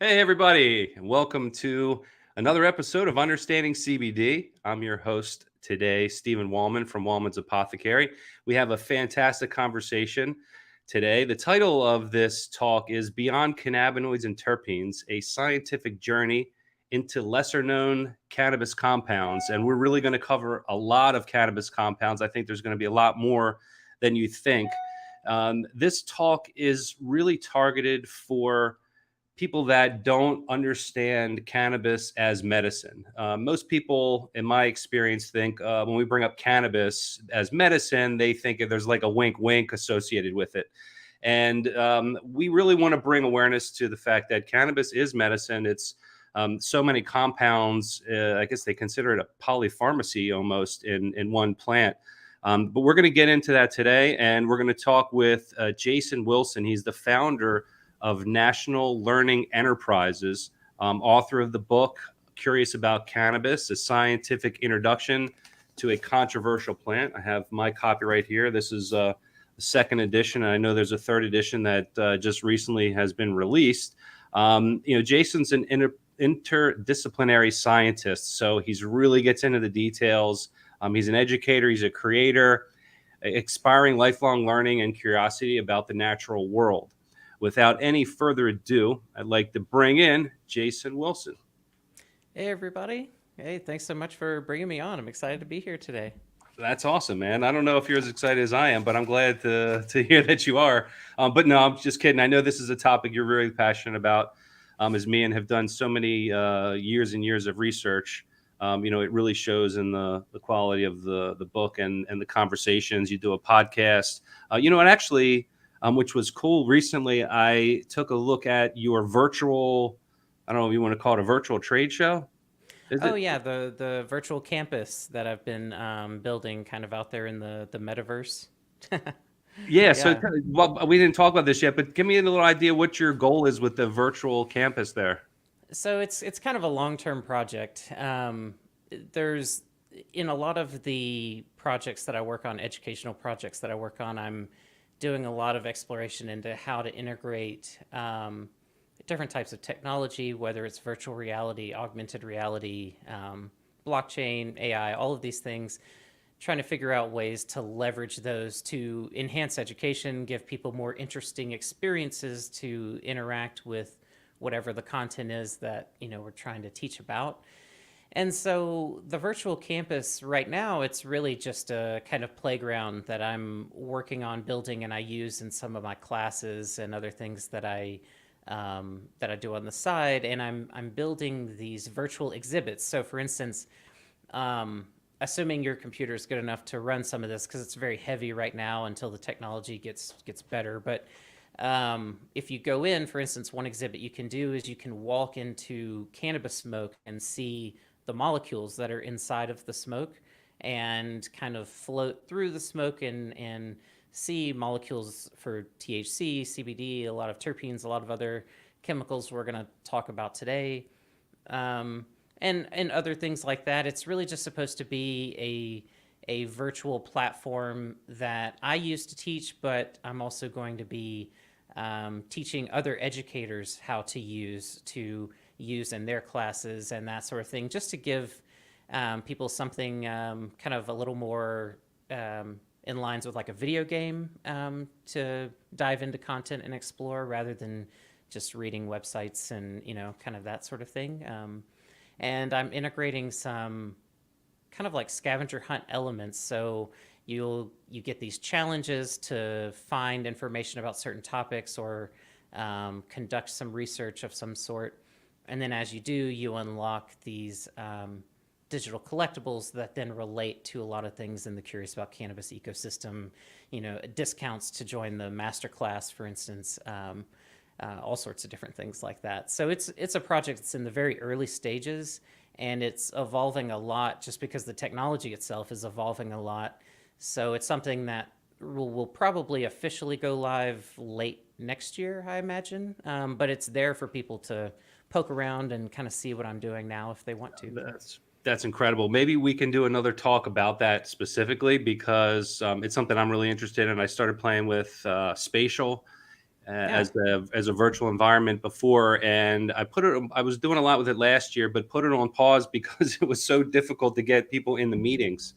Hey, everybody, and welcome to another episode of Understanding CBD. I'm your host today, Stephen Wallman from Wallman's Apothecary. We have a fantastic conversation today. The title of this talk is Beyond Cannabinoids and Terpenes, a scientific journey into lesser known cannabis compounds. And we're really going to cover a lot of cannabis compounds. I think there's going to be a lot more than you think. This talk is really targeted for people that don't understand cannabis as medicine. Most people, in my experience, think when we bring up cannabis as medicine, they think there's like a wink wink associated with it. And we really want to bring awareness to the fact that cannabis is medicine. It's so many compounds. I guess they consider it a polypharmacy almost in one plant. But we're going to get into that today. And we're going to talk with Jason Wilson. He's the founder of National Learning Enterprises, author of the book Curious About Cannabis, a scientific introduction to a controversial plant. I have my copy right here. This is the second edition, and I know there's a third edition that just recently has been released. Jason's an interdisciplinary scientist, so he's really gets into the details. He's an educator, he's a creator, inspiring lifelong learning and curiosity about the natural world. Without any further ado, I'd like to bring in Jason Wilson. Hey, everybody. Hey, thanks so much for bringing me on. I'm excited to be here today. That's awesome, man. I don't know if you're as excited as I am, but I'm glad to hear that you are. But no, I'm just kidding. I know this is a topic you're really passionate about, as me, and have done so many years and years of research. It really shows in the quality of the book and the conversations. You do a podcast, and actually, which was cool. Recently, I took a look at your virtual, I don't know if you want to call it a virtual trade show. Is Oh it? yeah, the virtual campus that I've been building kind of out there in the metaverse. Yeah. So, Yeah. well, we didn't talk about this yet, but give me a little idea what your goal is with the virtual campus there. So it's kind of a long-term project. There's in a lot of the projects that I work on, educational projects that I work on, I'm doing a lot of exploration into how to integrate different types of technology, whether it's virtual reality, augmented reality, blockchain, AI, all of these things, trying to figure out ways to leverage those to enhance education, give people more interesting experiences to interact with whatever the content is that we're trying to teach about. And so the virtual campus right now, it's really just a kind of playground that I'm working on building, and I use in some of my classes and other things that I do on the side. And I'm building these virtual exhibits. So, for instance, assuming your computer is good enough to run some of this, because it's very heavy right now until the technology gets better. But if you go in, for instance, one exhibit you can do is you can walk into cannabis smoke and see the molecules that are inside of the smoke and kind of float through the smoke and see molecules for THC, CBD, a lot of terpenes, a lot of other chemicals we're going to talk about today, and other things like that. It's really just supposed to be a virtual platform that I use to teach, but I'm also going to be teaching other educators how to use in their classes and that sort of thing, just to give people something kind of a little more in lines with like a video game to dive into content and explore rather than just reading websites and kind of that sort of thing. And I'm integrating some kind of like scavenger hunt elements. So you get these challenges to find information about certain topics or conduct some research of some sort. And then as you do, you unlock these digital collectibles that then relate to a lot of things in the Curious About Cannabis ecosystem. Discounts to join the masterclass, for instance, all sorts of different things like that. So it's a project that's in the very early stages, and it's evolving a lot just because the technology itself is evolving a lot. So it's something that will probably officially go live late next year, I imagine. But it's there for people to poke around and kind of see what I'm doing now if they want to. That's incredible. Maybe we can do another talk about that specifically because it's something I'm really interested in. I started playing with spatial Yeah. as a virtual environment before, and I was doing a lot with it last year, but put it on pause because it was so difficult to get people in the meetings.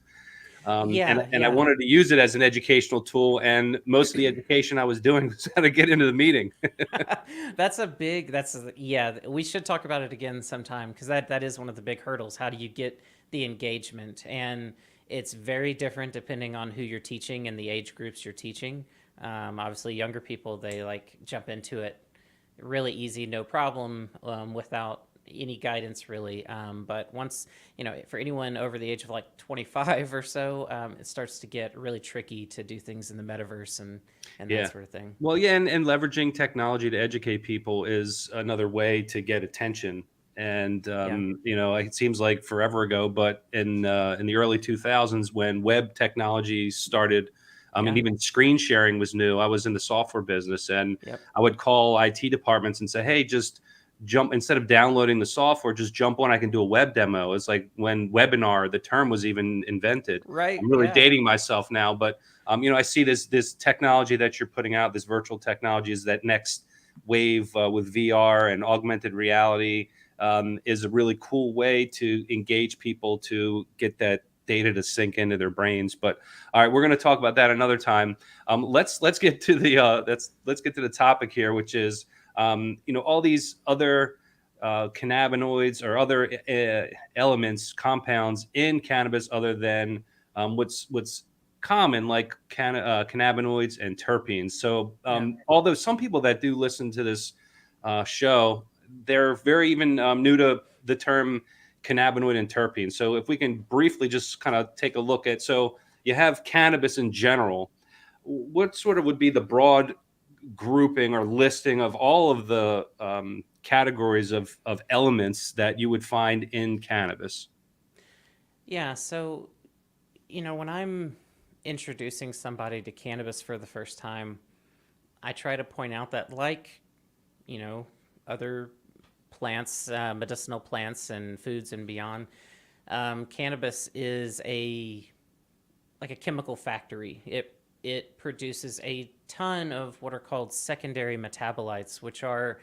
Yeah, And I yeah. wanted to use it as an educational tool, and most of the education I was doing was how to get into the meeting. Yeah, we should talk about it again sometime because that is one of the big hurdles. How do you get the engagement? And it's very different depending on who you're teaching and the age groups you're teaching. Obviously, younger people, they like jump into it really easy, no problem, without any guidance really. But once, for anyone over the age of like 25 or so, it starts to get really tricky to do things in the metaverse and that Yeah. sort of thing. Well, yeah, and leveraging technology to educate people is another way to get attention. And Yeah. it seems like forever ago, but in the early 2000s, when web technology started, and Yeah. even screen sharing was new. I was in the software business, and Yep. I would call IT departments and say, "Hey, just jump instead of downloading the software, just jump on. I can do a web demo." It's like when webinar, the term was even invented. Right. I'm really Yeah. dating myself now, but I see this technology that you're putting out, this virtual technology, is that next wave with VR and augmented reality, is a really cool way to engage people to get that data to sink into their brains. But all right, we're going to talk about that another time. Let's get to the let's get to the topic here, which is all these other cannabinoids or other elements, compounds in cannabis, other than what's common, like cannabinoids and terpenes. So, Yeah. although some people that do listen to this show, they're very even new to the term cannabinoid and terpenes. So, if we can briefly just kind of take a look at, so you have cannabis in general. What sort of would be the broad grouping or listing of all of the categories of elements that you would find in cannabis? Yeah. So, when I'm introducing somebody to cannabis for the first time, I try to point out that, like, you know, other plants, medicinal plants and foods and beyond, cannabis is like a chemical factory. It produces a ton of what are called secondary metabolites, which are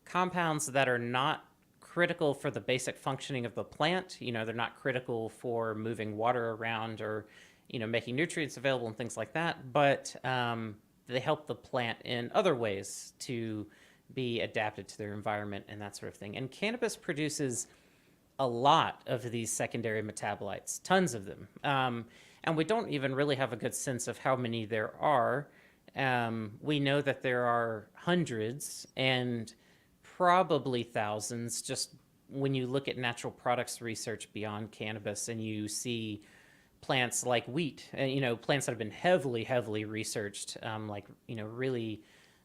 compounds that are not critical for the basic functioning of the plant. They're not critical for moving water around or, making nutrients available and things like that. But they help the plant in other ways to be adapted to their environment and that sort of thing. And cannabis produces a lot of these secondary metabolites, tons of them. And we don't even really have a good sense of how many there are. We know that there are hundreds and probably thousands just when you look at natural products research beyond cannabis and you see plants like wheat, plants that have been heavily researched, like, really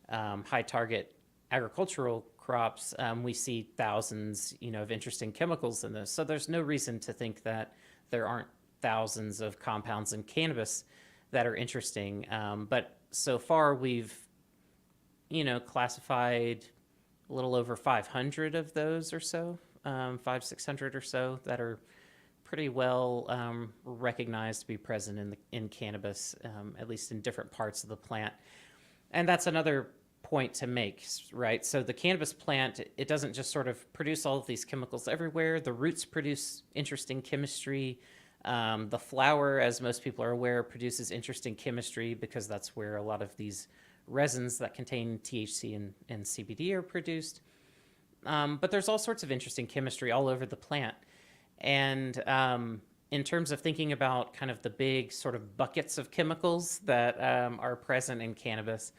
high target agricultural crops. We see thousands, of interesting chemicals in this. So there's no reason to think that there aren't thousands of compounds in cannabis that are interesting. But so far we've, classified a little over 500 of those or so, 600 or so that are pretty well recognized to be present in cannabis, at least in different parts of the plant. And that's another point to make, right? So the cannabis plant, it doesn't just sort of produce all of these chemicals everywhere. The roots produce interesting chemistry. The flower, as most people are aware, produces interesting chemistry because that's where a lot of these resins that contain THC and CBD are produced. But there's all sorts of interesting chemistry all over the plant. And in terms of thinking about kind of the big sort of buckets of chemicals that are present in cannabis,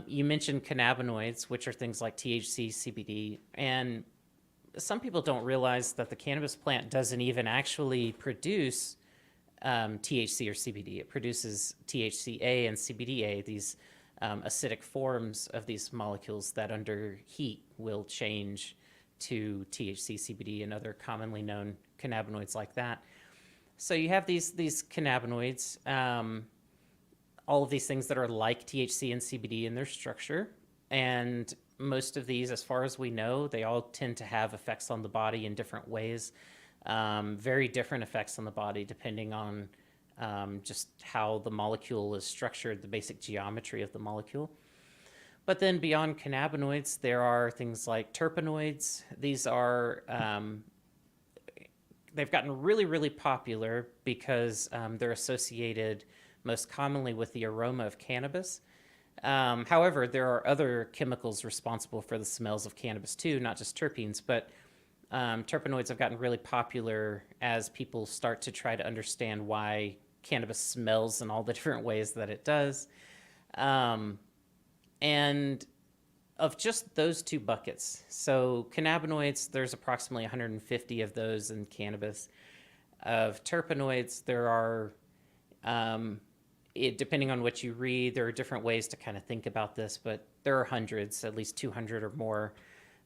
you mentioned cannabinoids, which are things like THC, CBD, and some people don't realize that the cannabis plant doesn't even actually produce THC or CBD. It produces THCA and CBDA, these acidic forms of these molecules that under heat will change to THC, CBD, and other commonly known cannabinoids like that. So you have these cannabinoids, all of these things that are like THC and CBD in their structure. And most of these, as far as we know, they all tend to have effects on the body in different ways, very different effects on the body depending on just how the molecule is structured, the basic geometry of the molecule. But then beyond cannabinoids, there are things like terpenoids. These are they've gotten really, really popular because they're associated most commonly with the aroma of cannabis. However, there are other chemicals responsible for the smells of cannabis too, not just terpenes, but terpenoids have gotten really popular as people start to try to understand why cannabis smells in all the different ways that it does. Um, and of just those two buckets, so cannabinoids, there's approximately 150 of those in cannabis. Of terpenoids, there are, depending on what you read, there are different ways to kind of think about this, but there are hundreds, at least 200 or more,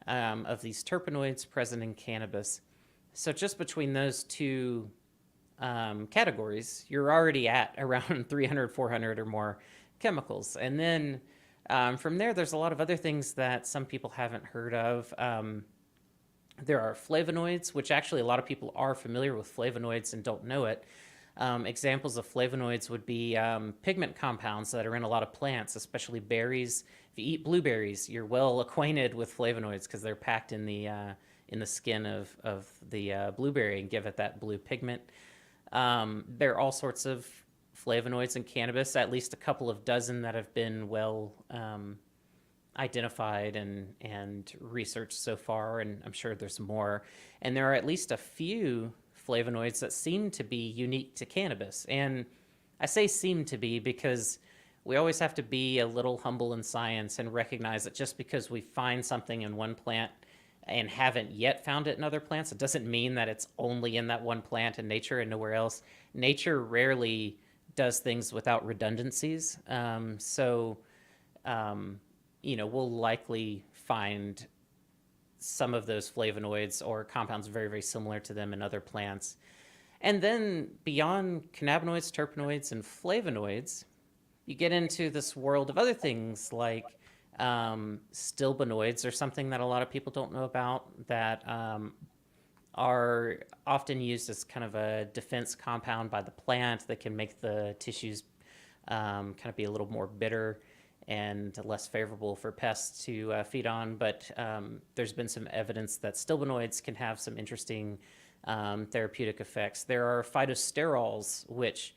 of these terpenoids present in cannabis. So just between those two categories, you're already at around 300, 400 or more chemicals. And then from there, there's a lot of other things that some people haven't heard of. There are flavonoids, which actually a lot of people are familiar with flavonoids and don't know it. Examples of flavonoids would be pigment compounds that are in a lot of plants, especially berries. If you eat blueberries, you're well acquainted with flavonoids because they're packed in the skin of the blueberry and give it that blue pigment. There are all sorts of flavonoids in cannabis, at least a couple of dozen that have been well identified and researched so far, and I'm sure there's more. And there are at least a few flavonoids that seem to be unique to cannabis. And I say seem to be because we always have to be a little humble in science and recognize that just because we find something in one plant and haven't yet found it in other plants, it doesn't mean that it's only in that one plant in nature and nowhere else. Nature rarely does things without redundancies. We'll likely find some of those flavonoids or compounds very, very similar to them in other plants. And then beyond cannabinoids, terpenoids, and flavonoids, you get into this world of other things like stilbenoids, or something that a lot of people don't know about, that are often used as kind of a defense compound by the plant that can make the tissues kind of be a little more bitter and less favorable for pests to feed on. But there's been some evidence that stilbenoids can have some interesting therapeutic effects. There are phytosterols, which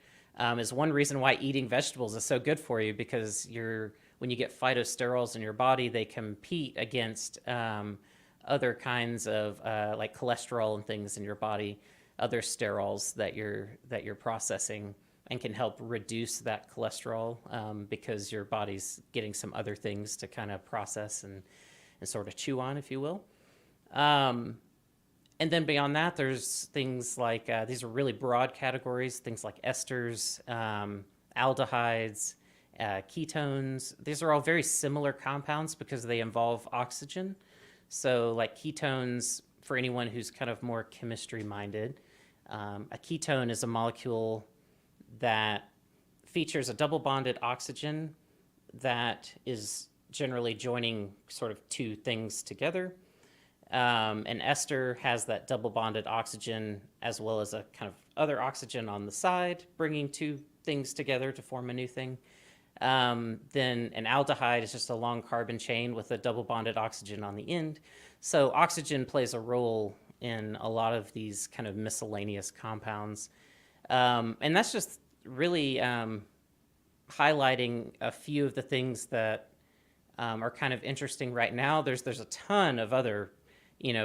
is one reason why eating vegetables is so good for you, because when you get phytosterols in your body, they compete against other kinds of like cholesterol and things in your body, other sterols that you're processing, and can help reduce that cholesterol because your body's getting some other things to kind of process and sort of chew on, if you will. And then beyond that, there's things like, these are really broad categories, things like esters, aldehydes, ketones. These are all very similar compounds because they involve oxygen. So like ketones, for anyone who's kind of more chemistry minded, a ketone is a molecule that features a double bonded oxygen that is generally joining sort of two things together. An ester has that double bonded oxygen as well as a kind of other oxygen on the side, bringing two things together to form a new thing. Then an aldehyde is just a long carbon chain with a double bonded oxygen on the end. So oxygen plays a role in a lot of these kind of miscellaneous compounds. And that's just really highlighting a few of the things that are kind of interesting right now. There's a ton of other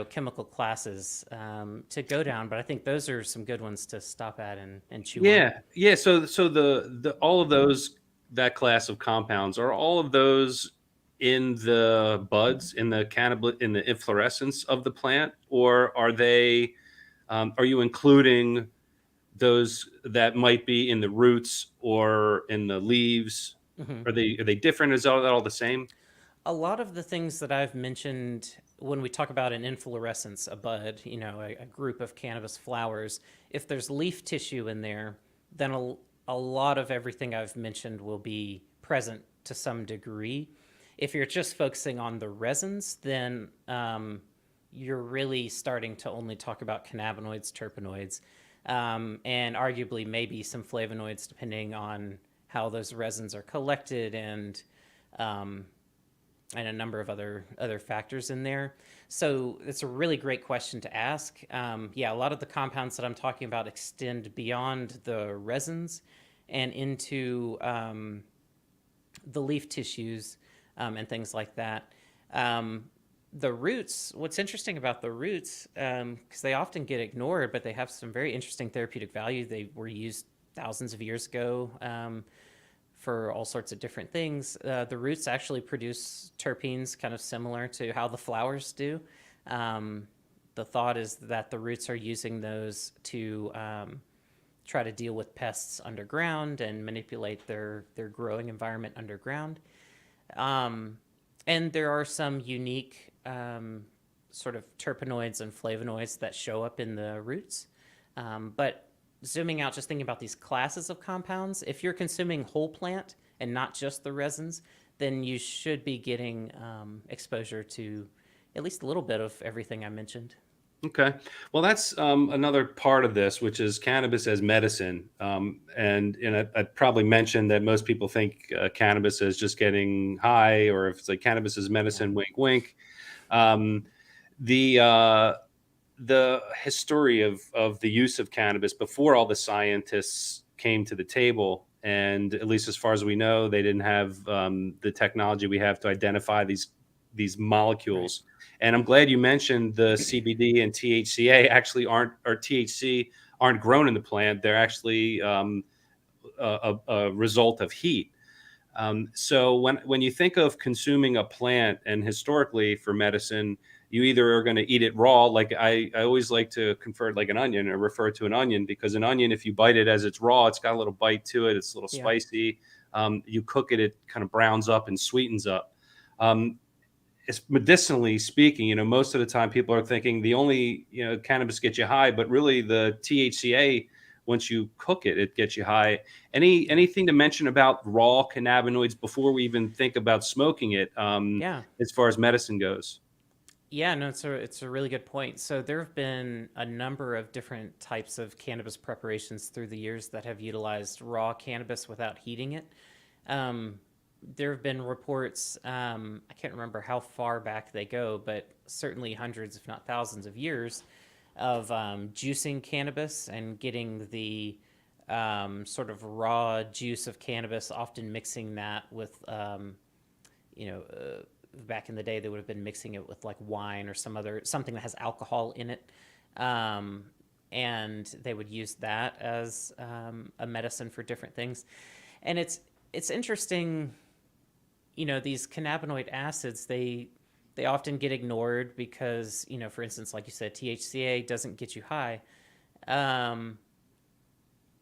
chemical classes to go down, but I think those are some good ones to stop at and chew on. Yeah. So the all of those, that class of compounds, are all of those in the buds, in the cannabis, in the inflorescence of the plant, or are they? Are you including those that might be in the roots or in the leaves? Mhm. Are they different? Is all that all the same? A lot of the things that I've mentioned when we talk about an inflorescence, a bud, a group of cannabis flowers, if there's leaf tissue in there, then a lot of everything I've mentioned will be present to some degree. If you're just focusing on the resins, then you're really starting to only talk about cannabinoids, terpenoids, and arguably maybe some flavonoids, depending on how those resins are collected and and a number of other factors in there. So it's a really great question to ask. Yeah, a lot of the compounds that I'm talking about extend beyond the resins and into the leaf tissues and things like that. The roots, what's interesting about the roots, because they often get ignored, but they have some very interesting therapeutic value. They were used thousands of years ago for all sorts of different things. The roots actually produce terpenes kind of similar to how the flowers do. The thought is that the roots are using those to try to deal with pests underground and manipulate their growing environment underground. And there are some unique sort of terpenoids and flavonoids that show up in the roots. But zooming out, just thinking about these classes of compounds, if you're consuming whole plant and not just the resins, then you should be getting exposure to at least a little bit of everything I mentioned. Okay. Well, that's another part of this, which is cannabis as medicine. And I probably mentioned that most people think cannabis is just getting high, or if it's like cannabis is Yeah. medicine, wink, wink. Um, the history of the use of cannabis before all the scientists came to the table, and at least as far as we know, they didn't have the technology we have to identify these Right. molecules. And I'm glad you mentioned the CBD and THCA actually aren't, or THC aren't grown in the plant. They're actually a result of heat. So when you think of consuming a plant, and historically for medicine, you either are going to eat it raw, like I always like to convert like an onion, or refer to an onion, because an onion, if you bite it as it's raw, it's got a little bite to it. It's a little Yeah. spicy. You cook it, it kind of browns up and sweetens up. Um, it's medicinally speaking, most of the time people are thinking the only, cannabis gets you high, but really the THCA, once you cook it, it gets you high. Yeah. Anything to mention about raw cannabinoids before we even think about smoking it, Yeah. as far as medicine goes? Yeah, no, it's a really good point. So there have been a number of different types of cannabis preparations through the years that have utilized raw cannabis without heating it. Um, there have been reports, I can't remember how far back they go, but certainly hundreds, if not thousands of years of juicing cannabis and getting the sort of raw juice of cannabis, often mixing that with you know, back in the day, they would have been mixing it with like wine or something that has alcohol in it. Um, and they would use that as a medicine for different things. And it's interesting, these cannabinoid acids, they often get ignored because, for instance, like you said, THCA doesn't get you high. Um,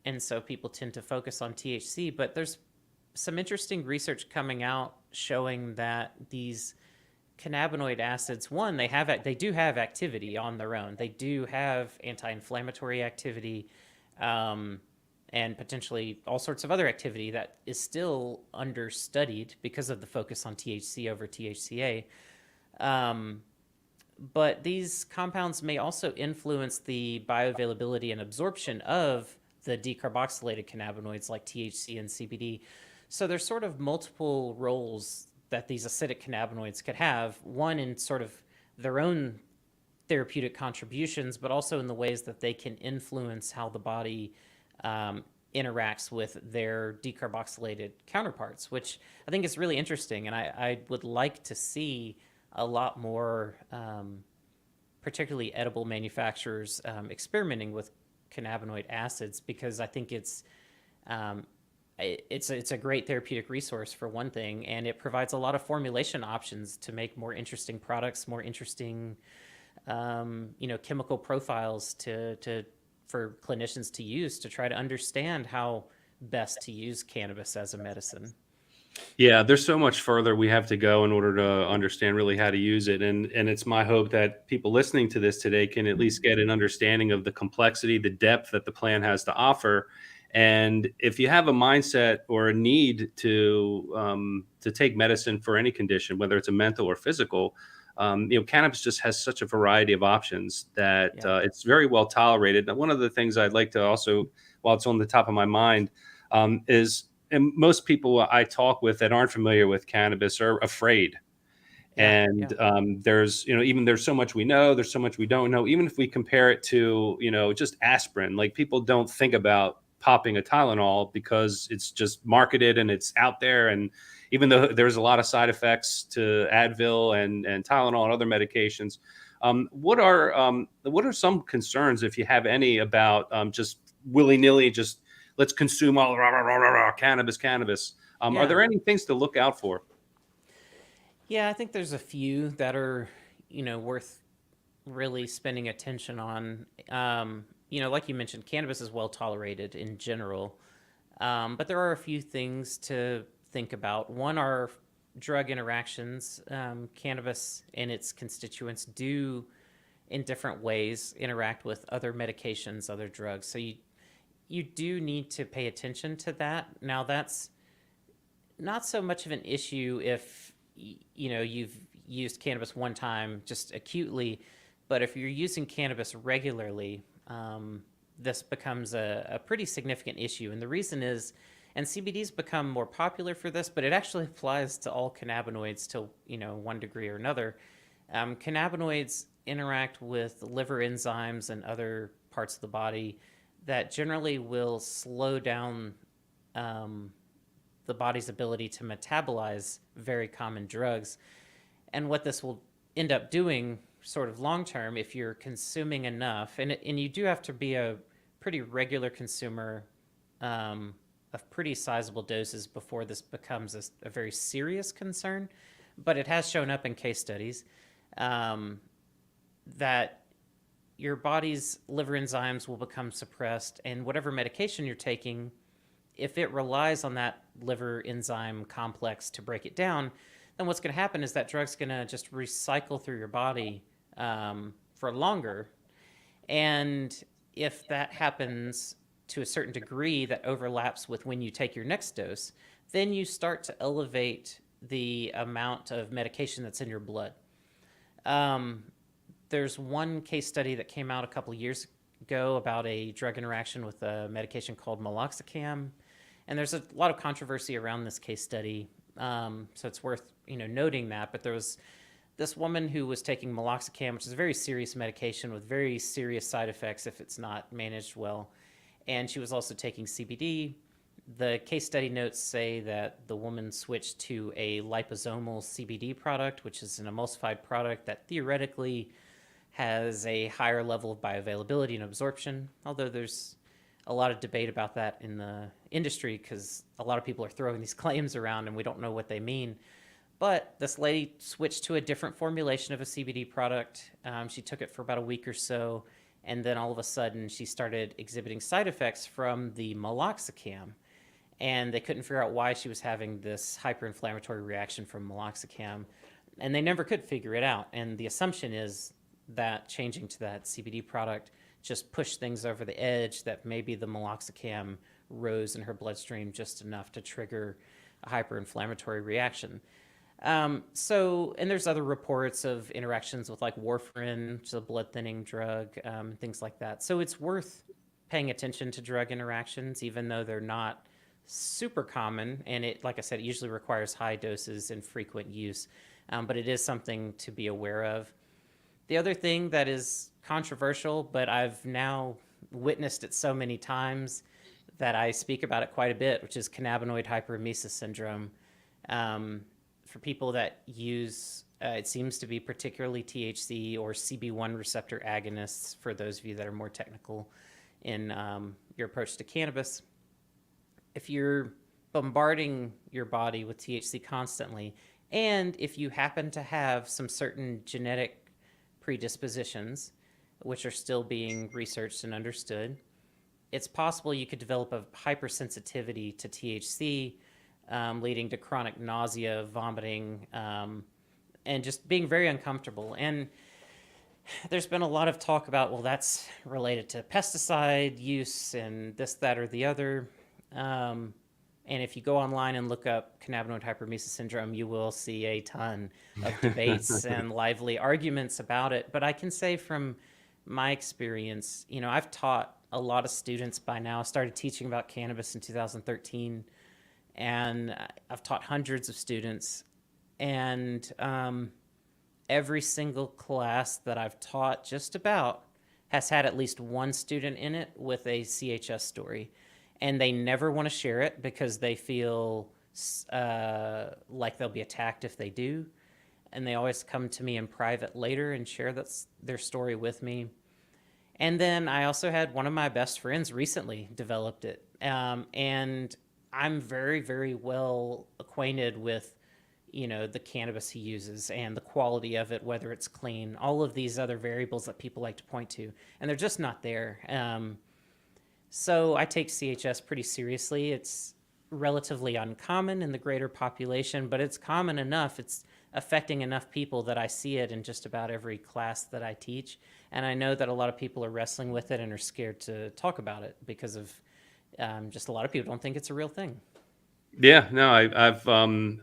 and so people tend to focus on THC, but there's some interesting research coming out showing that these cannabinoid acids, one, they do have activity on their own. They do have anti-inflammatory activity, and potentially all sorts of other activity that is still understudied because of the focus on THC over THCA. Um, but these compounds may also influence the bioavailability and absorption of the decarboxylated cannabinoids like THC and CBD. So there's sort of multiple roles that these acidic cannabinoids could have, one in sort of their own therapeutic contributions, but also in the ways that they can influence how the body interacts with their decarboxylated counterparts, which I think is really interesting. And I would like to see a lot more, particularly edible manufacturers, experimenting with cannabinoid acids, because I think it's a great therapeutic resource for one thing, and it provides a lot of formulation options to make more interesting products, more interesting, chemical profiles for clinicians to use to try to understand how best to use cannabis as a medicine. Yeah, there's so much further we have to go in order to understand really how to use it. And it's my hope that people listening to this today can at least get an understanding of the complexity, the depth that the plan has to offer. And if you have a mindset or a need to take medicine for any condition, whether it's a mental or physical, cannabis just has such a variety of options that Yeah. it's very well tolerated. And one of the things I'd like to also, while it's on the top of my mind, is, and most people I talk with that aren't familiar with cannabis are afraid. Yeah. And Yeah. there's, even there's so much we know, there's so much we don't know. Even if we compare it to, just aspirin, like people don't think about popping a Tylenol because it's just marketed and it's out there. And even though there's a lot of side effects to Advil and Tylenol and other medications, what are some concerns, if you have any, about just willy nilly, just let's consume all rah, rah, rah, rah, rah, cannabis? Are Yeah. there any things to look out for? Yeah, I think there's a few that are, worth really spending attention on. Like you mentioned, cannabis is well tolerated in general, but there are a few things to think about. One are drug interactions. Cannabis and its constituents do, in different ways, interact with other medications, other drugs. So you do need to pay attention to that. Now, that's not so much of an issue if you've used cannabis one time just acutely, but if you're using cannabis regularly, this becomes a pretty significant issue. And the reason is, and CBD's become more popular for this, but it actually applies to all cannabinoids to one degree or another. Cannabinoids interact with liver enzymes and other parts of the body that generally will slow down the body's ability to metabolize very common drugs. And what this will end up doing, sort of long term, if you're consuming enough, and you do have to be a pretty regular consumer of pretty sizable doses before this becomes a very serious concern. But it has shown up in case studies that your body's liver enzymes will become suppressed, and whatever medication you're taking, if it relies on that liver enzyme complex to break it down, then what's going to happen is that drug's going to just recycle through your body for longer. And if that happens to a certain degree that overlaps with when you take your next dose, then you start to elevate the amount of medication that's in your blood. There's one case study that came out a couple of years ago about a drug interaction with a medication called meloxicam, and there's a lot of controversy around this case study, so it's worth noting that. But there was this woman who was taking meloxicam, which is a very serious medication with very serious side effects if it's not managed well, and she was also taking CBD. The case study notes say that the woman switched to a liposomal CBD product, which is an emulsified product that theoretically has a higher level of bioavailability and absorption, although there's a lot of debate about that in the industry because a lot of people are throwing these claims around and we don't know what they mean. But this lady switched to a different formulation of a CBD product. She took it for about a week or so, and then all of a sudden she started exhibiting side effects from the meloxicam. And they couldn't figure out why she was having this hyperinflammatory reaction from meloxicam. And they never could figure it out. And the assumption is that changing to that CBD product just pushed things over the edge, that maybe the meloxicam rose in her bloodstream just enough to trigger a hyperinflammatory reaction. And there's other reports of interactions with like warfarin, which is a blood thinning drug, things like that. So it's worth paying attention to drug interactions, even though they're not super common. And it, like I said, it usually requires high doses and frequent use, but it is something to be aware of. The other thing that is controversial, but I've now witnessed it so many times that I speak about it quite a bit, which is cannabinoid hyperemesis syndrome. For people that use, it seems to be particularly THC or CB1 receptor agonists, for those of you that are more technical in your approach to cannabis. If you're bombarding your body with THC constantly, and if you happen to have some certain genetic predispositions, which are still being researched and understood, it's possible you could develop a hypersensitivity to THC, leading to chronic nausea, vomiting, and just being very uncomfortable. And there's been a lot of talk about, well, that's related to pesticide use and this, that, or the other. And if you go online and look up cannabinoid hyperemesis syndrome, you will see a ton of debates and lively arguments about it. But I can say from my experience, I've taught a lot of students by now. I started teaching about cannabis in 2013, and I've taught hundreds of students. And every single class that I've taught just about has had at least one student in it with a CHS story. And they never want to share it because they feel like they'll be attacked if they do. And they always come to me in private later and share their story with me. And then I also had one of my best friends recently developed it. And I'm very, very well acquainted with, the cannabis he uses and the quality of it, whether it's clean, all of these other variables that people like to point to. And they're just not there. So I take CHS pretty seriously. It's relatively uncommon in the greater population, but it's common enough. It's affecting enough people that I see it in just about every class that I teach. And I know that a lot of people are wrestling with it and are scared to talk about it because of just a lot of people don't think it's a real thing. Yeah, no,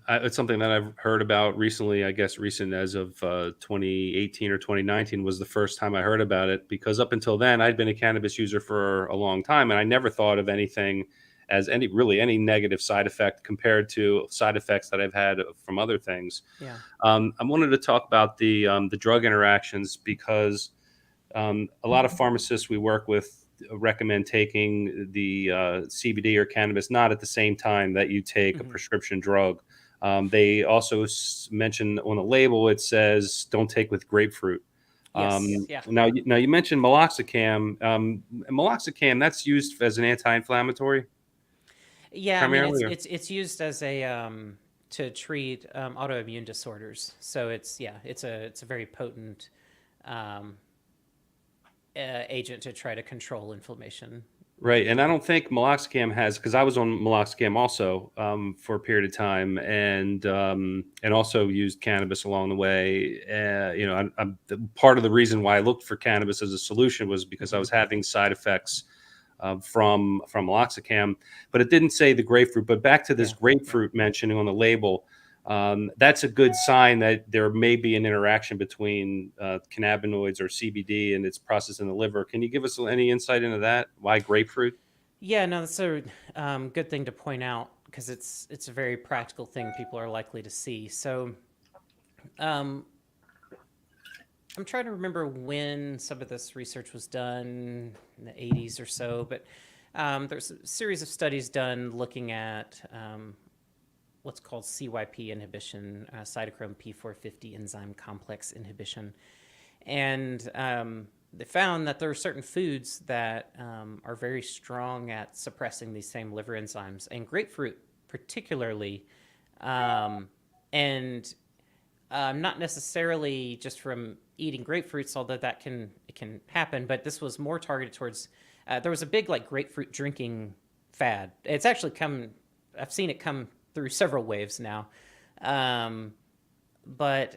it's something that I've heard about recently. I guess recent as of 2018 or 2019 was the first time I heard about it, because up until then I'd been a cannabis user for a long time, and I never thought of anything as any negative side effect compared to side effects that I've had from other things. Yeah. I wanted to talk about the drug interactions, because a lot of pharmacists we work with recommend taking the CBD or cannabis not at the same time that you take a prescription drug. They also mention on the label, it says don't take with grapefruit. Yes. Yeah. Now you mentioned meloxicam. Meloxicam, that's used as an anti-inflammatory Yeah. I mean, primarily. it's used as a to treat autoimmune disorders. So it's a very potent agent to try to control inflammation. Right, and I don't think meloxicam has, because I was on meloxicam also for a period of time, and also used cannabis along the way. Part of the reason why I looked for cannabis as a solution was because I was having side effects from meloxicam, but it didn't say the grapefruit. But back to this grapefruit mentioning on the label, that's a good sign that there may be an interaction between cannabinoids or CBD and its process in the liver. Can you give us any insight into that? Why grapefruit? Yeah, no, that's a good thing to point out because it's a very practical thing people are likely to see. So, I'm trying to remember when some of this research was done in the 80s or so, but there's a series of studies done looking at what's called CYP inhibition, cytochrome P450 enzyme complex inhibition, and they found that there are certain foods that are very strong at suppressing these same liver enzymes, and grapefruit particularly, and not necessarily just from eating grapefruits, although it can happen, but this was more targeted towards. There was a big grapefruit drinking fad. It's actually I've seen it come through several waves now. But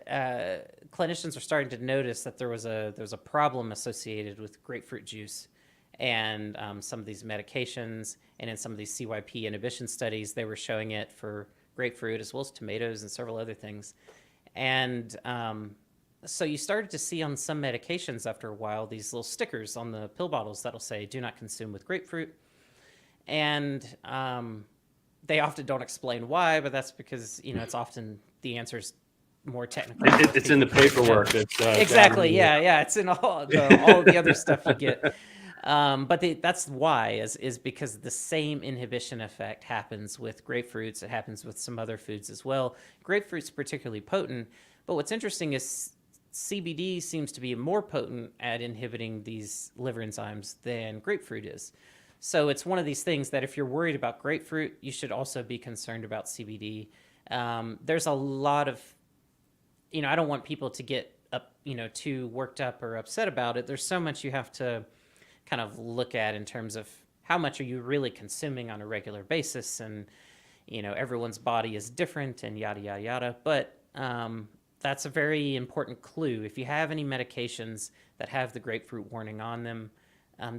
clinicians are starting to notice that there was a problem associated with grapefruit juice and some of these medications, and in some of these CYP inhibition studies, they were showing it for grapefruit as well as tomatoes and several other things. And so you started to see on some medications after a while these little stickers on the pill bottles that'll say "Do not consume with grapefruit," and they often don't explain why, but that's because it's often the answer's more technical. It's in the paperwork. It's, exactly. Yeah. It's in all the other stuff you get. But that's why is because the same inhibition effect happens with grapefruits. It happens with some other foods as well. Grapefruit's particularly potent, but what's interesting is CBD seems to be more potent at inhibiting these liver enzymes than grapefruit is. So it's one of these things that if you're worried about grapefruit, you should also be concerned about CBD. There's a lot of, I don't want people to get up, too worked up or upset about it. There's so much you have to kind of look at in terms of how much are you really consuming on a regular basis, and everyone's body is different and yada yada yada. But that's a very important clue. If you have any medications that have the grapefruit warning on them,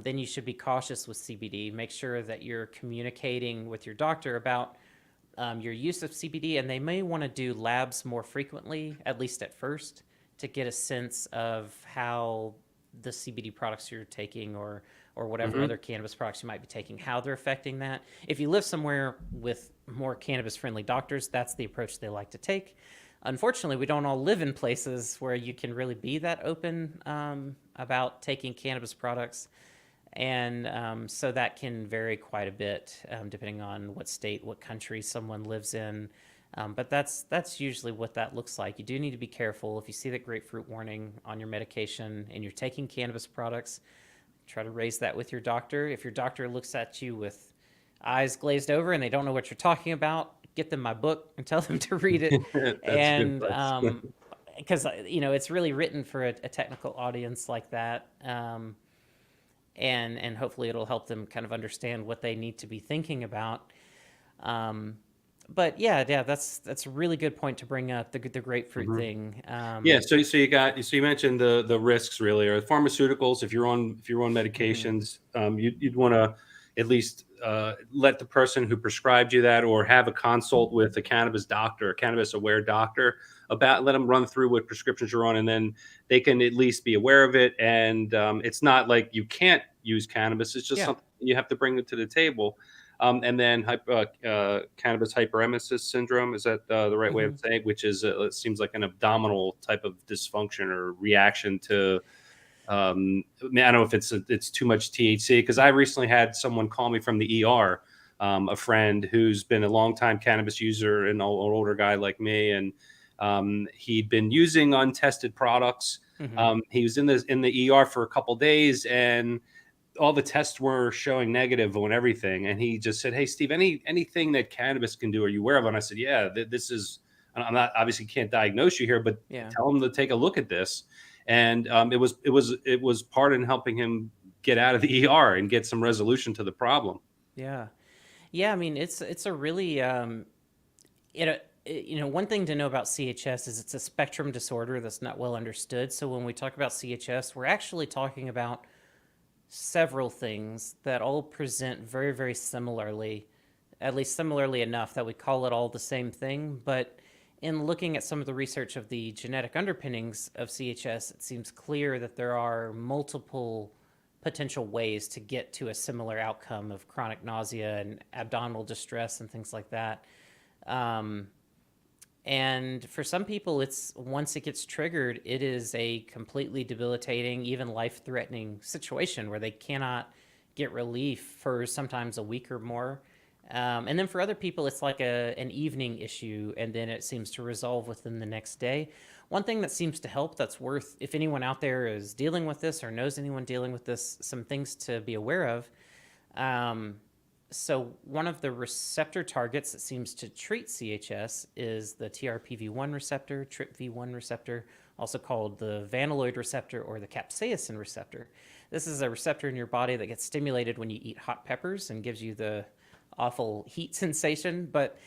then you should be cautious with CBD. Make sure that you're communicating with your doctor about your use of CBD, and they may want to do labs more frequently, at least at first, to get a sense of how the CBD products you're taking or whatever other cannabis products you might be taking, how they're affecting that. If you live somewhere with more cannabis-friendly doctors, that's the approach they like to take. unfortunately, we don't all live in places where you can really be that open about taking cannabis products. And so that can vary quite a bit depending on what state, what country someone lives in. But that's usually what that looks like. You do need to be careful. If you see that grapefruit warning on your medication and you're taking cannabis products, try to raise that with your doctor. If your doctor looks at you with eyes glazed over and they don't know what you're talking about, get them my book and tell them to read it. That's good And advice. because it's really written for a technical audience like that. And hopefully it'll help them kind of understand what they need to be thinking about. But yeah, that's a really good point to bring up, the grapefruit thing. Yeah, so you mentioned the risks really, or pharmaceuticals. If you're on medications, you'd want to at least let the person who prescribed you that, or have a consult with a cannabis doctor, a cannabis aware doctor, let them run through what prescriptions you're on, and then they can at least be aware of it. And it's not like you can't use cannabis; it's just Yeah. something you have to bring it to the table. And then cannabis hyperemesis syndrome, is that the right way of saying it? Which is it seems like an abdominal type of dysfunction or reaction to. I don't know if it's too much THC, because I recently had someone call me from the ER, a friend who's been a longtime cannabis user, an older guy like me, and he'd been using untested products. He was in the ER for a couple days, and all the tests were showing negative on everything. And he just said, "Hey, Steve, anything that cannabis can do, are you aware of?" And I said, "Yeah, this is, I'm not, obviously can't diagnose you here, but Yeah. tell him to take a look at this." And it was part in helping him get out of the ER and get some resolution to the problem. Yeah. Yeah, I mean, it's a really one thing to know about CHS is it's a spectrum disorder that's not well understood. So when we talk about CHS, we're actually talking about several things that all present very, very similarly, at least similarly enough that we call it all the same thing. But in looking at some of the research of the genetic underpinnings of CHS, it seems clear that there are multiple potential ways to get to a similar outcome of chronic nausea and abdominal distress and things like that. And for some people, once it gets triggered, it is a completely debilitating, even life-threatening situation where they cannot get relief for sometimes a week or more. And then for other people, it's like an evening issue, and then it seems to resolve within the next day. One thing that seems to help, that's worth, if anyone out there is dealing with this or knows anyone dealing with this, some things to be aware of. So one of the receptor targets that seems to treat CHS is the TRPV1 receptor, TRPV1 receptor, also called the vanilloid receptor or the capsaicin receptor. This is a receptor in your body that gets stimulated when you eat hot peppers and gives you the awful heat sensation. But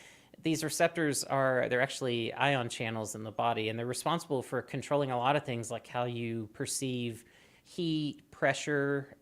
these receptors they're actually ion channels in the body, and they're responsible for controlling a lot of things, like how you perceive heat, pressure.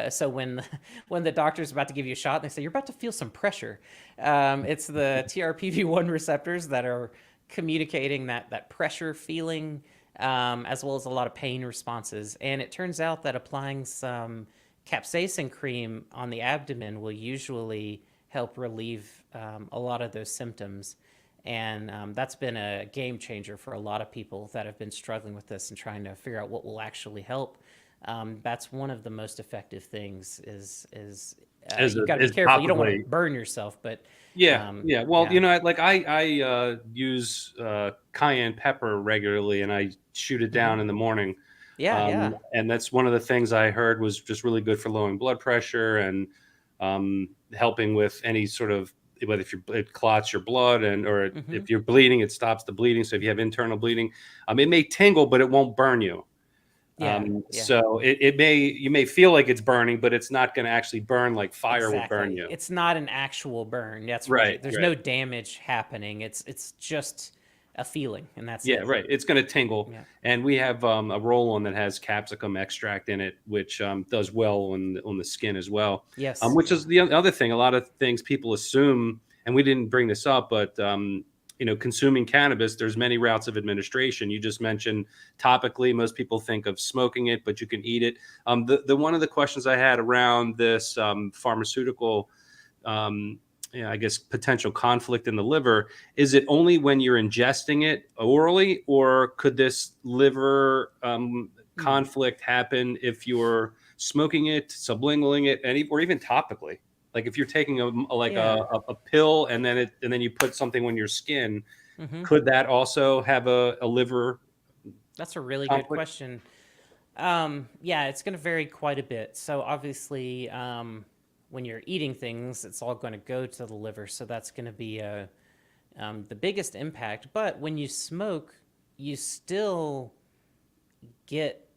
So when the doctor's about to give you a shot and they say you're about to feel some pressure, it's the TRPV1 receptors that are communicating that pressure feeling, as well as a lot of pain responses. And it turns out that applying some capsaicin cream on the abdomen will usually help relieve a lot of those symptoms. And that's been a game changer for a lot of people that have been struggling with this and trying to figure out what will actually help. That's one of the most effective things is you've got to be careful. You don't want to burn yourself, but Yeah. Well, yeah. I use cayenne pepper regularly, and I shoot it down in the morning. Yeah. And that's one of the things I heard was just really good for lowering blood pressure and helping with any sort of, whether if it clots your blood, or if you're bleeding, it stops the bleeding. So if you have internal bleeding, it may tingle, but it won't burn you. Yeah. So you may feel like it's burning, but it's not going to actually burn like fire would burn Exactly. you. It's not an actual burn. That's Right. right. There's no damage happening. It's just a feeling, and that's Yeah, it. right. It's going to tingle. Yeah. And we have a roll-on that has capsicum extract in it, which does well on the skin as well. Yes. Which is the other thing. A lot of things people assume, and we didn't bring this up, but consuming cannabis, there's many routes of administration. You just mentioned topically. Most people think of smoking it, but you can eat it. The one of the questions I had around this pharmaceutical I guess, potential conflict in the liver. Is it only when you're ingesting it orally, or could this liver Hmm. conflict happen if you're smoking it, sublingualing it, or even topically? Like if you're taking Yeah. a pill and then you put something on your skin, Hmm. could that also have a liver That's a really good conflict? question. Yeah, it's going to vary quite a bit. So obviously, when you're eating things, it's all going to go to the liver. So that's going to be the biggest impact. But when you smoke, you still get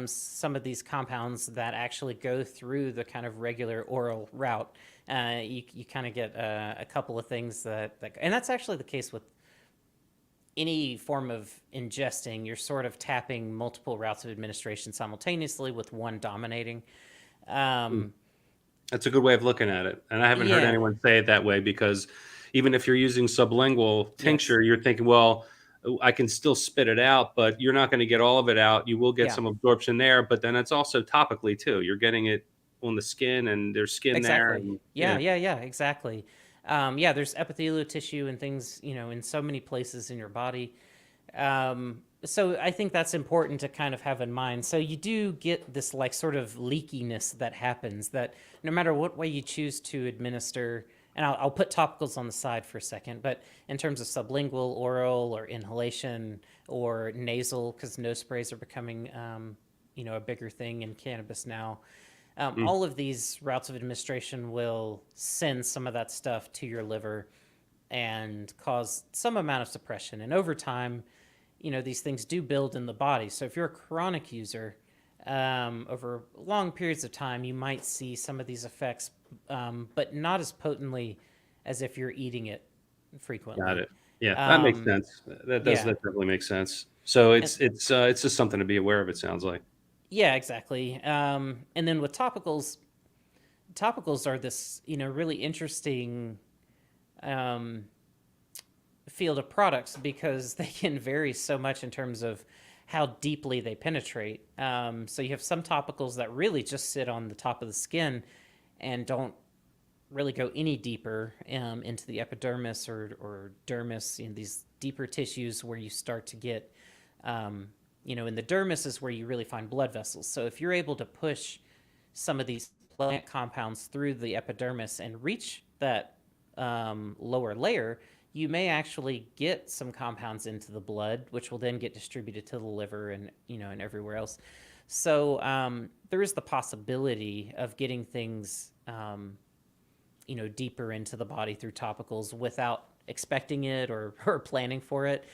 some of these compounds that actually go through the kind of regular oral route. You kind of get a couple of things and that's actually the case with any form of ingesting. You're sort of tapping multiple routes of administration simultaneously with one dominating. Hmm. Um, That's a good way of looking at it. And I haven't heard yeah. anyone say it that way, because even if you're using sublingual Yes. tincture, you're thinking, well, I can still spit it out, but you're not going to get all of it out. You will get Yeah. some absorption there, but then it's also topically too. You're getting it on the skin, and there's skin there. Exactly. And Yeah. Yeah. Yeah. Exactly. Yeah. There's epithelial tissue and things, in so many places in your body. So I think that's important to kind of have in mind. So you do get this like sort of leakiness that happens, that no matter what way you choose to administer, and I'll put topicals on the side for a second, but in terms of sublingual, oral, or inhalation, or nasal, because nose sprays are becoming, a bigger thing in cannabis now. mm, All of these routes of administration will send some of that stuff to your liver and cause some amount of suppression. And over time, these things do build in the body. So if you're a chronic user, over long periods of time, you might see some of these effects, but not as potently as if you're eating it got frequently. it. Yeah, that makes Um, sense. yeah, That definitely makes sense. So and, it's just something to be aware of. It sounds like. yeah, exactly. And then with topicals are this really interesting um, field of products because they can vary so much in terms of how deeply they penetrate. So you have some topicals that really just sit on the top of the skin and don't really go any deeper into the epidermis or dermis, in these deeper tissues where you start to get, in the dermis is where you really find blood vessels. So if you're able to push some of these plant compounds through the epidermis and reach that lower layer, you may actually get some compounds into the blood, which will then get distributed to the liver and everywhere else. So there is the possibility of getting things deeper into the body through topicals without expecting it or planning for it.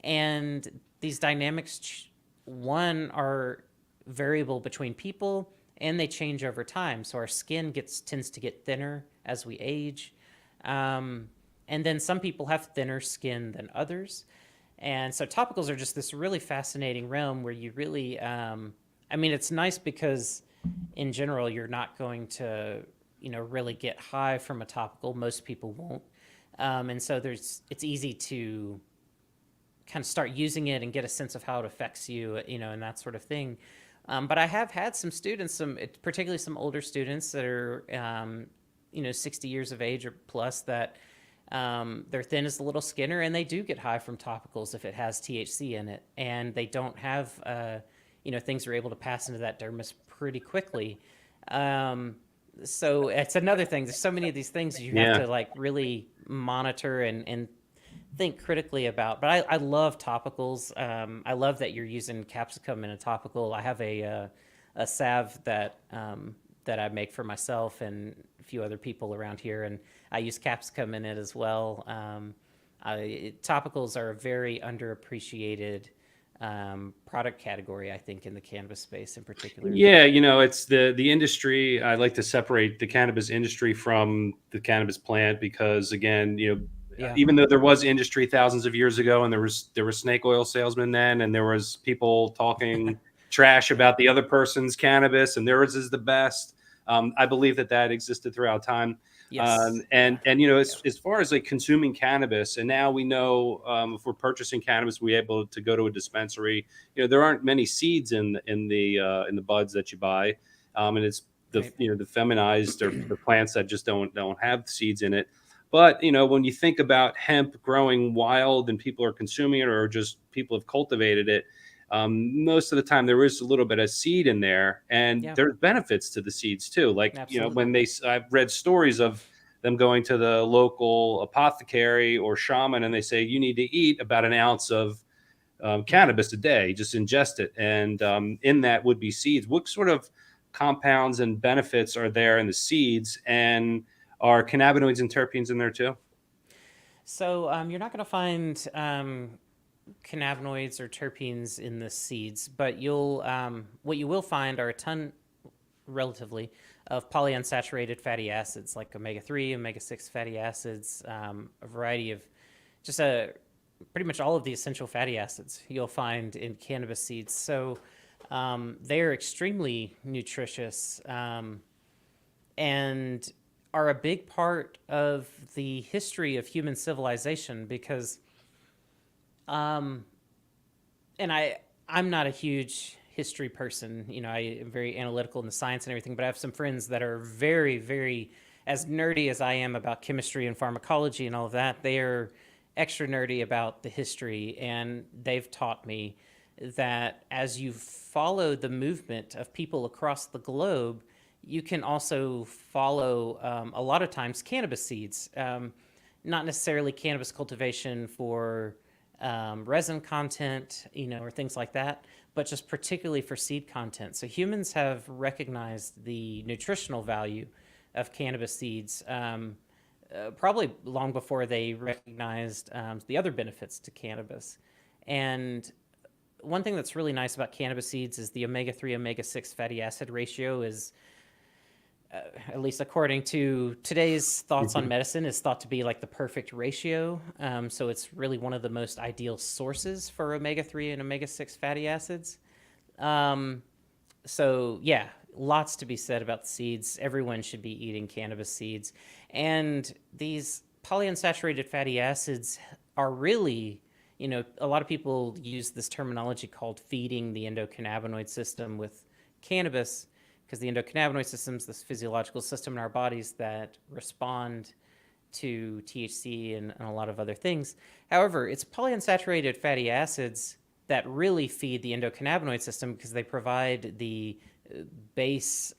And these dynamics, one, are variable between people and they change over time. So our skin tends to get thinner as we age. Um, and then some people have thinner skin than others. And so topicals are just this really fascinating realm where you really, it's nice because in general, you're not going to, really get high from a topical. Most people won't. And so it's easy to kind of start using it and get a sense of how it affects you, and that sort of thing. But I have had some students, particularly some older students that are, 60 years of age or plus, that they're thin as a little Skinner, and they do get high from topicals if it has THC in it, and they don't have, things are able to pass into that dermis pretty quickly. So it's another thing. There's so many of these things you have Yeah. to like really monitor and think critically about. But I love topicals. I love that you're using capsicum in a topical. I have a salve that I make for myself and a few other people around here, and I use capsicum in it as well. Topicals are a very underappreciated product category, I think, in the cannabis space in particular. Yeah, it's the industry. I like to separate the cannabis industry from the cannabis plant, because again, Yeah. even though there was industry thousands of years ago, and there were snake oil salesmen then, and there was people talking trash Yeah. about the other person's cannabis, and theirs is the best. I believe that existed throughout time. Yes. Yeah. And Yeah. as far as like consuming cannabis, and now we know, if we're purchasing cannabis, we're able to go to a dispensary. There aren't many seeds in the buds that you buy, and it's the Right. the feminized, or the plants that just don't have seeds in it. But when you think about hemp growing wild and people are consuming it, or just people have cultivated it, most of the time there is a little bit of seed in there, and Yeah, there's benefits to the seeds too. Like absolutely. when I've read stories of them going to the local apothecary or shaman, and they say you need to eat about an ounce of cannabis a day, just ingest it, and in that would be seeds. What sort of compounds and benefits are there in the seeds, and are cannabinoids and terpenes in there too? So you're not going to find cannabinoids or terpenes in the seeds, but you'll what you will find are a ton, relatively, of polyunsaturated fatty acids like omega-3, omega-6 fatty acids, a variety of just pretty much all of the essential fatty acids you'll find in cannabis seeds. So they're extremely nutritious, and are a big part of the history of human civilization because and I'm not a huge history person. I am very analytical in the science and everything, but I have some friends that are very, very, as nerdy as I am about chemistry and pharmacology and all of that. They are extra nerdy about the history, and they've taught me that as you follow the movement of people across the globe, you can also follow a lot of times cannabis seeds. Not necessarily cannabis cultivation for resin content, or things like that, but just particularly for seed content. So humans have recognized the nutritional value of cannabis seeds, probably long before they recognized the other benefits to cannabis. And one thing that's really nice about cannabis seeds is the omega-3, omega-6 fatty acid ratio is, at least according to today's thoughts on medicine, is thought to be like the perfect ratio. So it's really one of the most ideal sources for omega-3 and omega-6 fatty acids. So yeah, lots to be said about the seeds. Everyone should be eating cannabis seeds. And these polyunsaturated fatty acids are really, a lot of people use this terminology called feeding the endocannabinoid system with cannabis, because the endocannabinoid system is this physiological system in our bodies that respond to THC and a lot of other things. However, it's polyunsaturated fatty acids that really feed the endocannabinoid system because they provide the base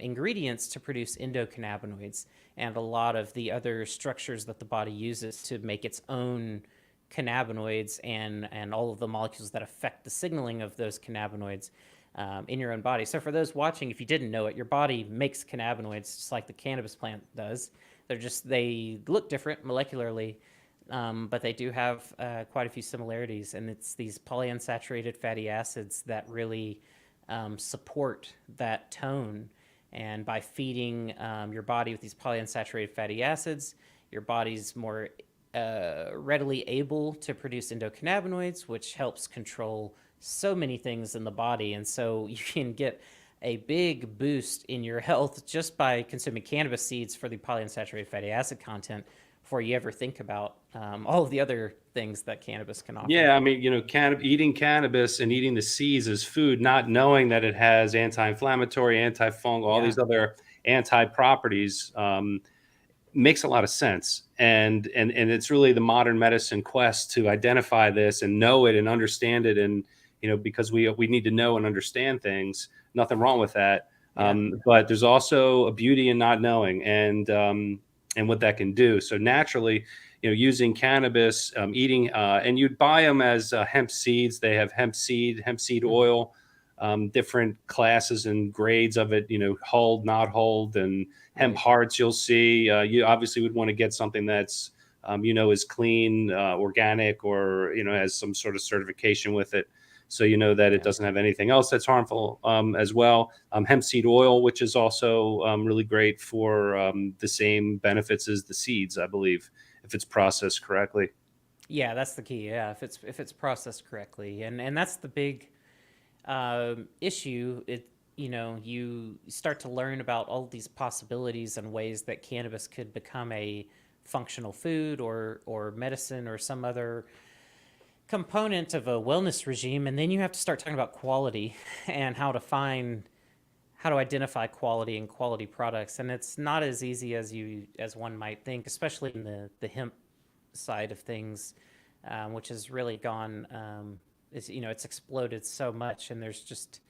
ingredients to produce endocannabinoids and a lot of the other structures that the body uses to make its own cannabinoids and all of the molecules that affect the signaling of those cannabinoids in your own body. So for those watching, if you didn't know it, your body makes cannabinoids just like the cannabis plant does. They look different molecularly, but they do have quite a few similarities. And it's these polyunsaturated fatty acids that really support that tone. And by feeding your body with these polyunsaturated fatty acids, your body's more readily able to produce endocannabinoids, which helps control so many things in the body. And so you can get a big boost in your health just by consuming cannabis seeds for the polyunsaturated fatty acid content before you ever think about all of the other things that cannabis can offer. Yeah, I mean, eating cannabis and eating the seeds as food, not knowing that it has anti-inflammatory, antifungal, all these other anti-properties, makes a lot of sense. And it's really the modern medicine quest to identify this and know it and understand it. And because we need to know and understand things. Nothing wrong with that. But there's also a beauty in not knowing and what that can do. So naturally, using cannabis, eating, and you'd buy them as hemp seeds. They have hemp seed oil, different classes and grades of it, hulled, not hulled, and hemp hearts. You'll see. You obviously would want to get something that's, is clean, organic, or has some sort of certification with it. So that it doesn't have anything else that's harmful as well. Hemp seed oil, which is also really great for the same benefits as the seeds, I believe, if it's processed correctly. Yeah, that's the key. Yeah, if it's processed correctly, and that's the big issue. You start to learn about all these possibilities and ways that cannabis could become a functional food or medicine or some other component of a wellness regime, and then you have to start talking about quality and how how to identify quality and quality products, and it's not as easy as one might think, especially in the hemp side of things, which has really gone. It's exploded so much, and there's just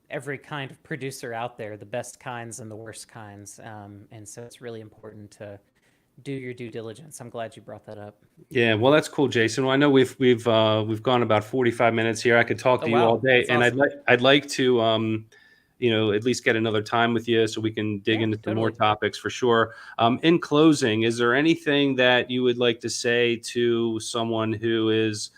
every kind of producer out there, the best kinds and the worst kinds, and so it's really important to do your due diligence. I'm glad you brought that up. Yeah, well, that's cool, Jason. Well, I know we've gone about 45 minutes here. I could talk Oh to you all wow, day, that's and awesome. I'd like to at least get another time with you so we can dig Yeah, into some more totally. topics for sure. In closing, is there anything that you would like to say to someone who is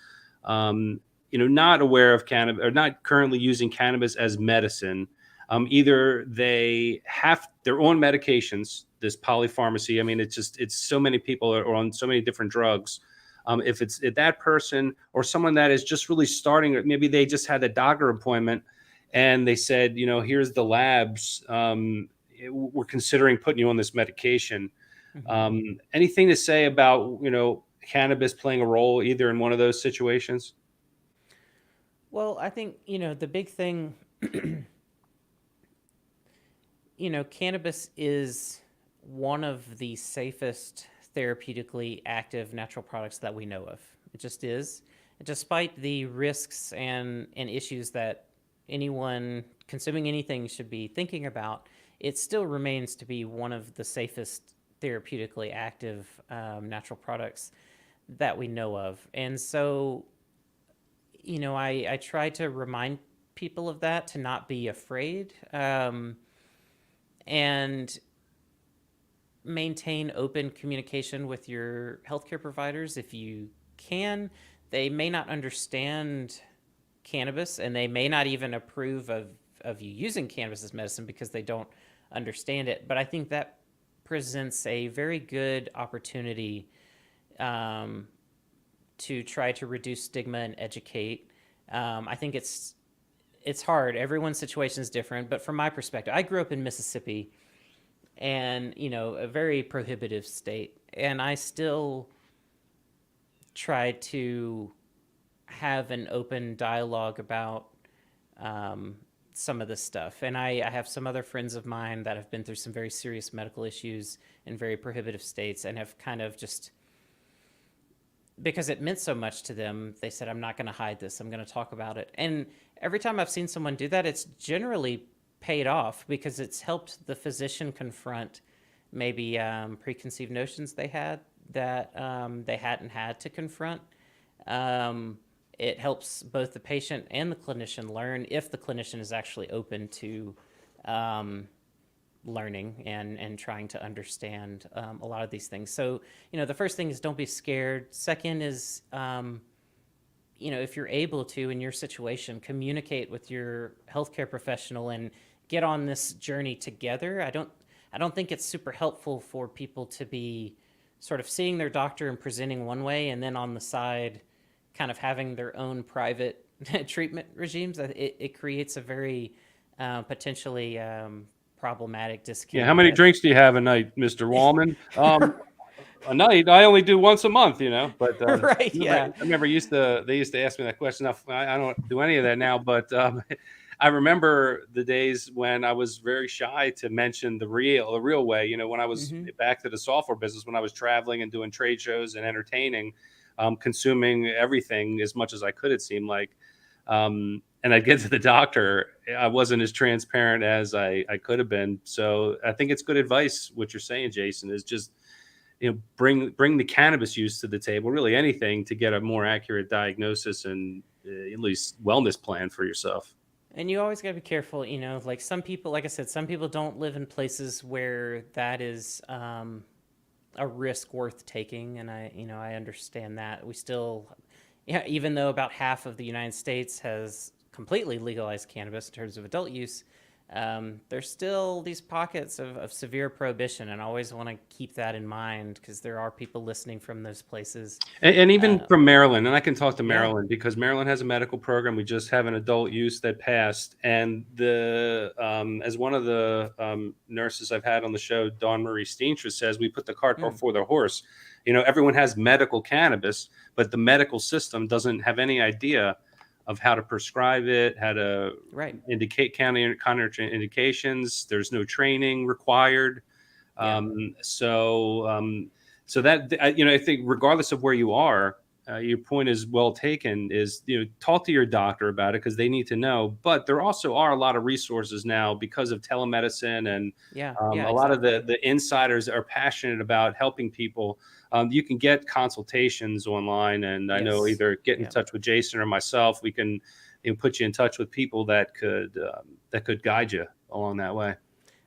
not aware of cannabis or not currently using cannabis as medicine? Either they have their own medications, this polypharmacy. I mean, it's so many people are on so many different drugs. If that person or someone that is just really starting, or maybe they just had a doctor appointment and they said, here's the labs. We're considering putting you on this medication. Hmm. Anything to say about, cannabis playing a role either in one of those situations? Well, I think the big thing. Cannabis is one of the safest therapeutically active natural products that we know of. It just is. Despite the risks and issues that anyone consuming anything should be thinking about, it still remains to be one of the safest therapeutically active natural products that we know of. And so, I try to remind people of that, to not be afraid. And maintain open communication with your healthcare providers if you can. They may not understand cannabis, and they may not even approve of you using cannabis as medicine because they don't understand it. But I think that presents a very good opportunity to try to reduce stigma and educate. I think it's hard. Everyone's situation is different, but from my perspective, I grew up in Mississippi, and a very prohibitive state, and I still try to have an open dialogue about some of this stuff. And I have some other friends of mine that have been through some very serious medical issues in very prohibitive states, and have kind of just, because it meant so much to them, they said, I'm not going to hide this, I'm going to talk about it. And every time I've seen someone do that, it's generally paid off, because it's helped the physician confront maybe preconceived notions they had that they hadn't had to confront. It helps both the patient and the clinician learn, if the clinician is actually open to learning and trying to understand a lot of these things. So, the first thing is, don't be scared. Second is, if you're able to, in your situation, communicate with your healthcare professional and get on this journey together. I don't think it's super helpful for people to be sort of seeing their doctor and presenting one way, and then on the side kind of having their own private treatment regimes. It creates a very potentially problematic disconnect. Yeah. How many drinks do you have a night, Mr. Wallman? A night. I only do once a month, but Right, yeah. I remember they used to ask me that question. Now, I don't do any of that now, but I remember the days when I was very shy to mention the real way. When I was Hmm. back to the software business, when I was traveling and doing trade shows and entertaining, consuming everything as much as I could, it seemed like. And I'd get to the doctor, I wasn't as transparent as I could have been. So I think it's good advice. What you're saying, Jason, is just, bring the cannabis use to the table, really anything, to get a more accurate diagnosis and at least wellness plan for yourself. And you always got to be careful, like some people, like I said, some people don't live in places where that is a risk worth taking. And I understand that. We still, yeah, even though about half of the United States has completely legalized cannabis in terms of adult use, there's still these pockets of severe prohibition, and I always want to keep that in mind, because there are people listening from those places. And even from Maryland, and I can talk to Yeah. Maryland because Maryland has a medical program. We just have an adult use that passed, and the as one of the nurses I've had on the show, Dawn Marie Steentra, says, we put the cart Mm. before the horse. Everyone has medical cannabis, but the medical system doesn't have any idea of how to prescribe it, how to Right. indicate counterindications. There's no training required. Yeah. So that I think regardless of where you are, your point is well taken. Is talk to your doctor about it because they need to know. But there also are a lot of resources now because of telemedicine and Yeah. a Yeah. lot of Exactly. the insiders are passionate about helping people. You can get consultations online, and I know Yes. either get in Yeah. touch with Jason or myself. We can put you in touch with people that could guide you along that way.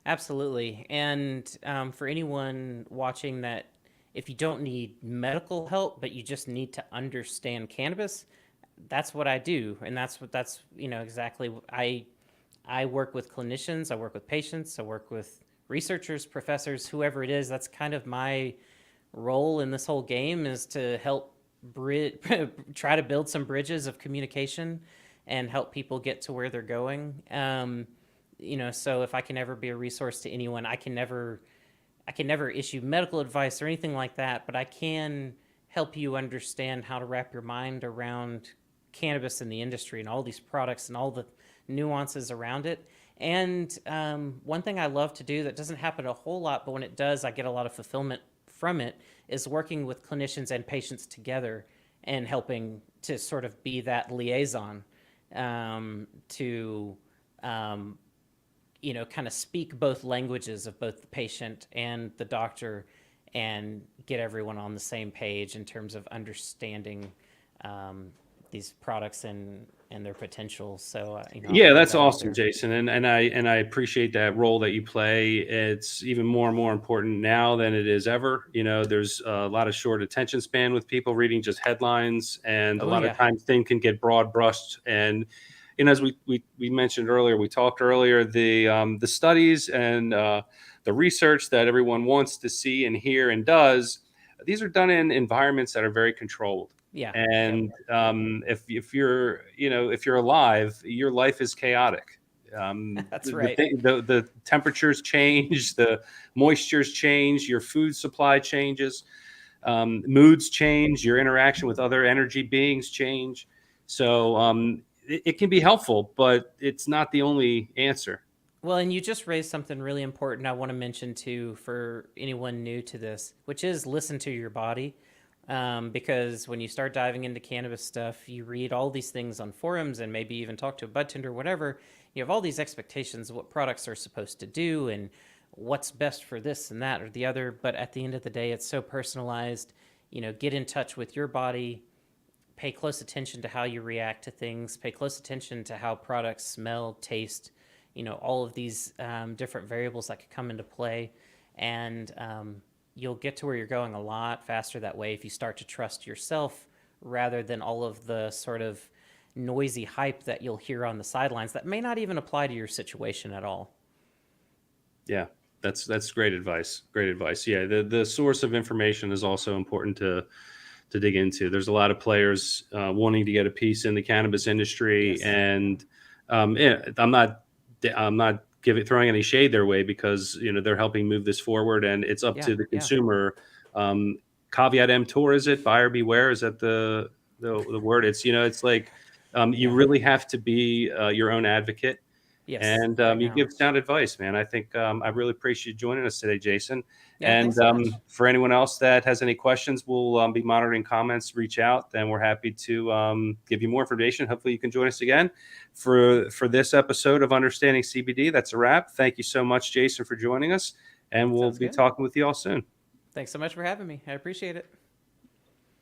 Absolutely. And for anyone watching that, if you don't need medical help, but you just need to understand cannabis, that's what I do. And that's exactly I work with clinicians, I work with patients, I work with researchers, professors, whoever it is. That's kind of my role in this whole game, is to help try to build some bridges of communication and help people get to where they're going. So if I can ever be a resource to anyone, I can never issue medical advice or anything like that, but I can help you understand how to wrap your mind around cannabis in the industry and all these products and all the nuances around it. And one thing I love to do that doesn't happen a whole lot, but when it does, I get a lot of fulfillment from it, is working with clinicians and patients together and helping to sort of be that liaison to kind of speak both languages of both the patient and the doctor and get everyone on the same page in terms of understanding these products and their potential. So, I'll Yeah, throw that's that out awesome, there. Jason, and I appreciate that role that you play. It's even more and more important now than it is ever. There's a lot of short attention span with people reading just headlines, and a Oh, lot of yeah. times things can get broad brushed. And as we mentioned earlier, we talked earlier, the studies and the research that everyone wants to see and hear and does, these are done in environments that are very controlled. Yeah. Yep. And Yep. if you're alive, your life is chaotic. That's The right. thing, the temperatures change, the moistures change, your food supply changes, moods change, your interaction with other energy beings change. So it can be helpful, but it's not the only answer. Well, and you just raised something really important I want to mention too for anyone new to this, which is listen to your body. Because when you start diving into cannabis stuff, you read all these things on forums and maybe even talk to a bud tender or whatever. You have all these expectations of what products are supposed to do and what's best for this and that or the other. But at the end of the day, it's so personalized. Get in touch with your body, pay close attention to how you react to things, pay close attention to how products smell, taste, all of these different variables that could come into play. And you'll get to where you're going a lot faster that way if you start to trust yourself rather than all of the sort of noisy hype that you'll hear on the sidelines that may not even apply to your situation at all. Yeah, that's great advice. Great advice. Yeah, the source of information is also important to dig into. There's a lot of players wanting to get a piece in the cannabis industry, Yes. and yeah, I'm not throwing any shade their way because they're helping move this forward, and it's up Yeah. to the Yeah. consumer. Caveat emptor, is it? Buyer beware. Is that the word? It's like you Yeah. really have to be your own advocate, Yes. and Right you now. give sound advice, man. I think I really appreciate you joining us today, Jason. Yeah. And Thanks so much. for anyone else that has any questions, we'll be monitoring comments. Reach out, and we're happy to give you more information. Hopefully, you can join us again for this episode of Understanding CBD. That's a wrap. Thank you so much, Jason, for joining us, and we'll Sounds be good. talking with you all soon. Thanks so much for having me. I appreciate it.